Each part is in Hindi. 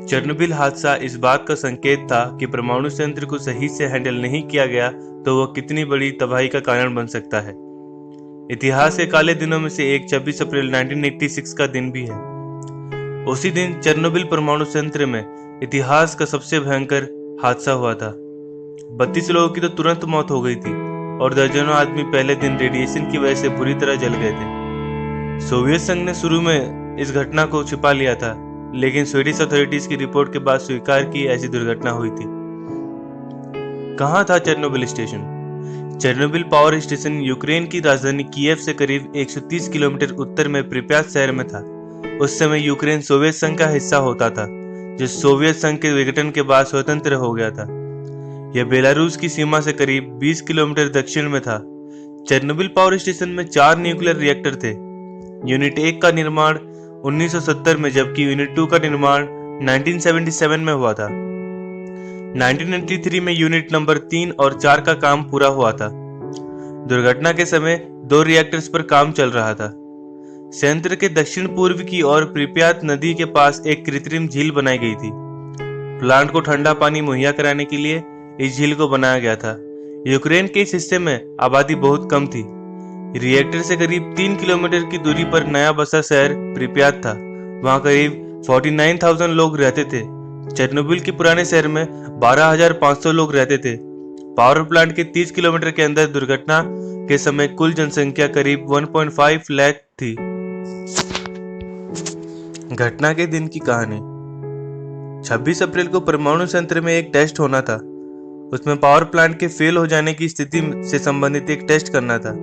चेरनोबिल हादसा इस बात का संकेत था कि परमाणु संयंत्र को सही से हैंडल नहीं किया गया तो वह कितनी बड़ी तबाही का कारण बन सकता है। इतिहास के काले दिनों में से एक 26 अप्रैल 1986 का दिन भी है। उसी दिन चेरनोबिल परमाणु संयंत्र में इतिहास का सबसे भयंकर हादसा हुआ था। 32 लोगों की तो तुरंत मौत हो गई थी और दर्जनों आदमी पहले दिन रेडिएशन की वजह से बुरी तरह जल गए थे। सोवियत संघ ने शुरू में इस घटना को छिपा लिया था, लेकिन स्वीडिश अथॉरिटीज की रिपोर्ट के बाद स्वीकार की ऐसी दुर्घटना हुई थी। कहाँ था Chernobyl station? Chernobyl power station Ukraine की राजधानी कीव से करीब 130 किलोमीटर उत्तर में प्रिप्यात शहर में था। उस समय यूक्रेन सोवियत संघ का हिस्सा होता था, जो सोवियत संघ के विघटन के बाद स्वतंत्र हो गया था। यह बेलारूस की सीमा से करीब 20 किलोमीटर दक्षिण में था। चेरनोबिल पावर स्टेशन में 4 न्यूक्लियर रिएक्टर थे। यूनिट 1 का निर्माण 1970 में, जबकि यूनिट 2 का निर्माण 1977 में हुआ था। 1993 में यूनिट नंबर 3 और 4 का काम पूरा हुआ था। दुर्घटना के समय 2 रिएक्टर्स पर काम चल रहा था। संयंत्र के दक्षिण पूर्व की ओर प्रिप्यात नदी के पास एक कृत्रिम झील बनाई गई थी। प्लांट को ठंडा पानी मुहैया कराने के लिए इस झील को बनाया गया था। यूक्रेन के इस हिस्से में आबादी बहुत कम थी। रिएक्टर से करीब 3 किलोमीटर की दूरी पर नया बसा शहर प्रिप्यात था। वहां करीब 49,000 लोग रहते थे। चेरनोबिल के पुराने शहर में 12,500 लोग रहते थे। पावर प्लांट के 30 किलोमीटर के अंदर दुर्घटना के समय कुल जनसंख्या करीब 1.5 लाख थी। घटना के दिन की कहानी। 26 अप्रैल को परमाणु संयंत्र में एक टेस्ट होना था। उसमें पावर प्लांट के फेल हो जाने की स्थिति से संबंधित एक टेस्ट करना था।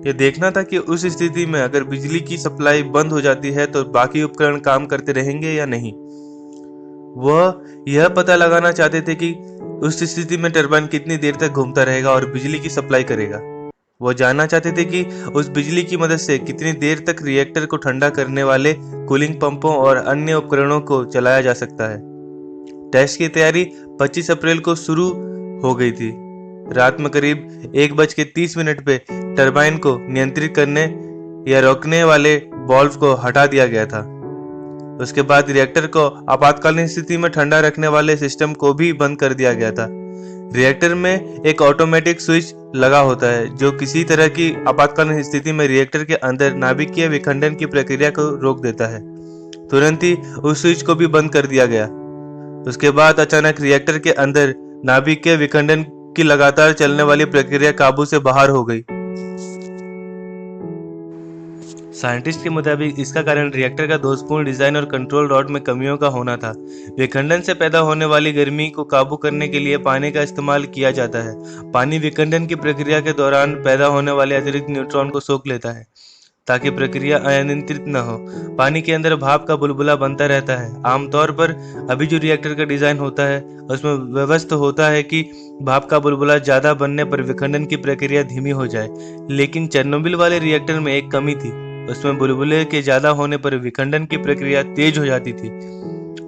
यह देखना था कि उस स्थिति में अगर बिजली की सप्लाई बंद हो जाती है तो बाकी उपकरण काम करते रहेंगे या नहीं। वह यह पता लगाना चाहते थे कि उस स्थिति में टरबाइन कितनी देर तक घूमता रहेगा और बिजली की सप्लाई करेगा। वह जानना चाहते थे कि उस बिजली की मदद से कितनी देर तक रिएक्टर को ठंडा करने वाले कूलिंग पंपों और अन्य उपकरणों को चलाया जा सकता है। टेस्ट की तैयारी 25 अप्रैल को शुरू हो गई थी। रात में करीब 1:30 पे टरबाइन को नियंत्रित करने या रोकने वाले वाल्व को हटा दिया गया था। उसके बाद रिएक्टर को आपातकालीन स्थिति में ठंडा रखने वाले सिस्टम को भी बंद कर दिया गया था। रिएक्टर में एक ऑटोमेटिक स्विच लगा होता है जो किसी तरह की आपातकालीन स्थिति में रिएक्टर के अंदर नाभिकीय विखंडन की प्रक्रिया को रोक देता है। तुरंत ही उस स्विच को भी बंद कर दिया गया। उसके बाद अचानक रिएक्टर के अंदर नाभिकीय विखंडन की लगातार चलने वाली प्रक्रिया काबू से बाहर हो गई। साइंटिस्ट के मुताबिक इसका कारण रिएक्टर का दोषपूर्ण डिजाइन और कंट्रोल रॉड में कमियों का होना था। विखंडन से पैदा होने वाली गर्मी को काबू करने के लिए पानी का इस्तेमाल किया जाता है। पानी विखंडन की प्रक्रिया के दौरान पैदा होने वाले अतिरिक्त न्यूट्रॉन को सोख लेता है ताकि प्रक्रिया अनियंत्रित न हो। पानी के अंदर भाप का बुलबुला बनता रहता है। आमतौर पर अभी जो रिएक्टर का डिजाइन होता है उसमें व्यवस्था होता है कि भाप का बुलबुला ज्यादा बनने पर विखंडन की प्रक्रिया धीमी हो जाए, लेकिन चेरनोबिल वाले रिएक्टर में एक कमी थी। उसमें बुलबुले के ज्यादा होने पर विखंडन की प्रक्रिया तेज हो जाती थी।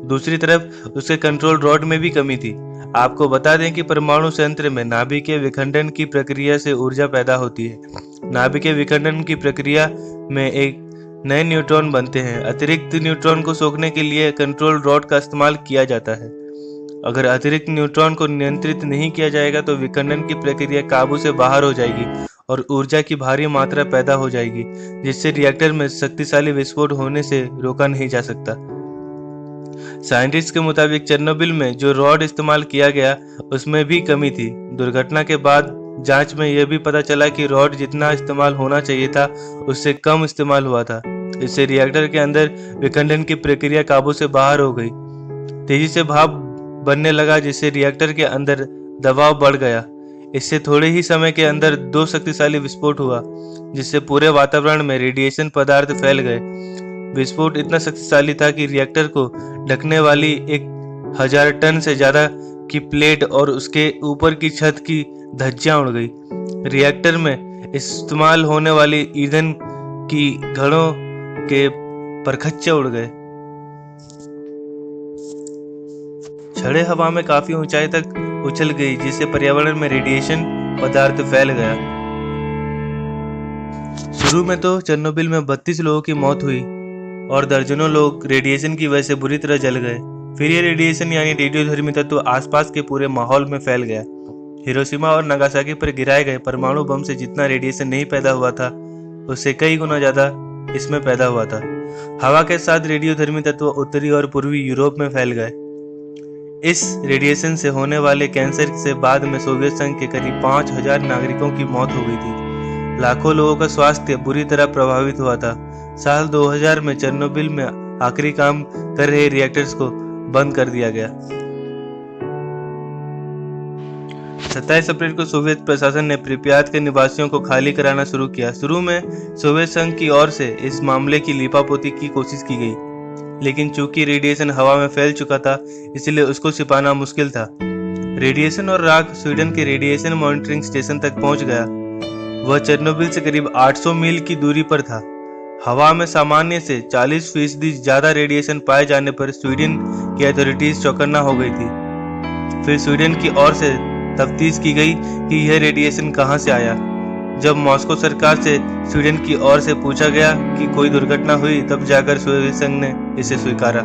दूसरी तरफ उसके कंट्रोल रॉड में भी कमी थी। आपको बता दें कि परमाणु संयंत्र में नाभिकीय विखंडन की प्रक्रिया से ऊर्जा पैदा होती है। नाभिकीय विखंडन की प्रक्रिया में एक नए न्यूट्रॉन बनते हैं। अतिरिक्त न्यूट्रॉन को सोखने के लिए कंट्रोल रॉड का इस्तेमाल किया जाता है। अगर अतिरिक्त न्यूट्रॉन को नियंत्रित नहीं किया जाएगा तो विखंडन की प्रक्रिया काबू से बाहर हो जाएगी और ऊर्जा की भारी मात्रा पैदा हो जाएगी, जिससे रिएक्टर में शक्तिशाली विस्फोट होने से रोका नहीं जा सकता। साइंटिस्ट के मुताबिक चेरनोबिल में जो रॉड इस्तेमाल किया गया उसमें भी कमी थी। दुर्घटना के बाद जांच में यह भी पता चला कि रॉड जितना इस्तेमाल होना चाहिए था उससे कम इस्तेमाल हुआ था। इससे रिएक्टर के अंदर विखंडन की प्रक्रिया काबू से बाहर हो गई। तेजी से भाप बनने लगा, जिससे रिएक्टर के अंदर दबाव बढ़ गया। इससे थोड़े ही समय के अंदर 2 शक्तिशाली विस्फोट हुआ, जिससे पूरे वातावरण में रेडिएशन पदार्थ फैल गए। विस्फोट इतना शक्तिशाली था कि रिएक्टर को ढकने वाली 1000 टन से ज्यादा की प्लेट और उसके ऊपर की छत की धज्जियां उड़ गई। रिएक्टर में इस्तेमाल होने वाली ईंधन की घड़ों के परखच्चे उड़ गए। छड़ें हवा में काफी ऊंचाई तक उछल गई, जिससे पर्यावरण में रेडिएशन पदार्थ फैल गया। शुरू में तो चेरनोबिल में 32 लोगों की मौत हुई और दर्जनों लोग रेडिएशन की वजह से बुरी तरह जल गए। फिर ये रेडिएशन यानी रेडियोधर्मी तत्व आसपास के पूरे माहौल में फैल गया। हिरोशिमा और नागासाकी पर गिराए गए परमाणु बम से जितना रेडिएशन नहीं पैदा हुआ था, उससे कई गुना ज्यादा इसमें पैदा हुआ था। हवा के साथ रेडियोधर्मी तत्व उत्तरी और पूर्वी यूरोप में फैल गए। इस रेडिएशन से होने वाले कैंसर से बाद में सोवियत संघ के करीब 5000 नागरिकों की मौत हो गई थी। लाखों लोगों का स्वास्थ्य बुरी तरह प्रभावित हुआ था। साल 2000 में चेरनोबिल में आखिरी काम कर रहे रिएक्टर्स को बंद कर दिया गया। 27 अप्रैल को सोवियत प्रशासन ने प्रिप्यात के निवासियों को खाली कराना शुरू किया। शुरू में सोवियत संघ की ओर से इस मामले की लीपापोती की कोशिश की गई, लेकिन चूंकि रेडिएशन हवा में फैल चुका था, इसलिए उसको छिपाना मुश्किल था। रेडिएशन और राख स्वीडन के रेडिएशन मॉनिटरिंग स्टेशन तक पहुंच गया। वह चेरनोबिल से करीब 800 मील की दूरी पर था। हवा में सामान्य से 40% ज्यादा रेडिएशन पाए जाने पर स्वीडन की अथॉरिटीज चौकन्ना हो गई थी। फिर स्वीडन की ओर से तफ्तीश की गई कि यह रेडिएशन कहां से आया। जब मॉस्को सरकार से स्वीडन की ओर से पूछा गया कि कोई दुर्घटना हुई, तब जाकर सोवियत संघ ने इसे स्वीकारा।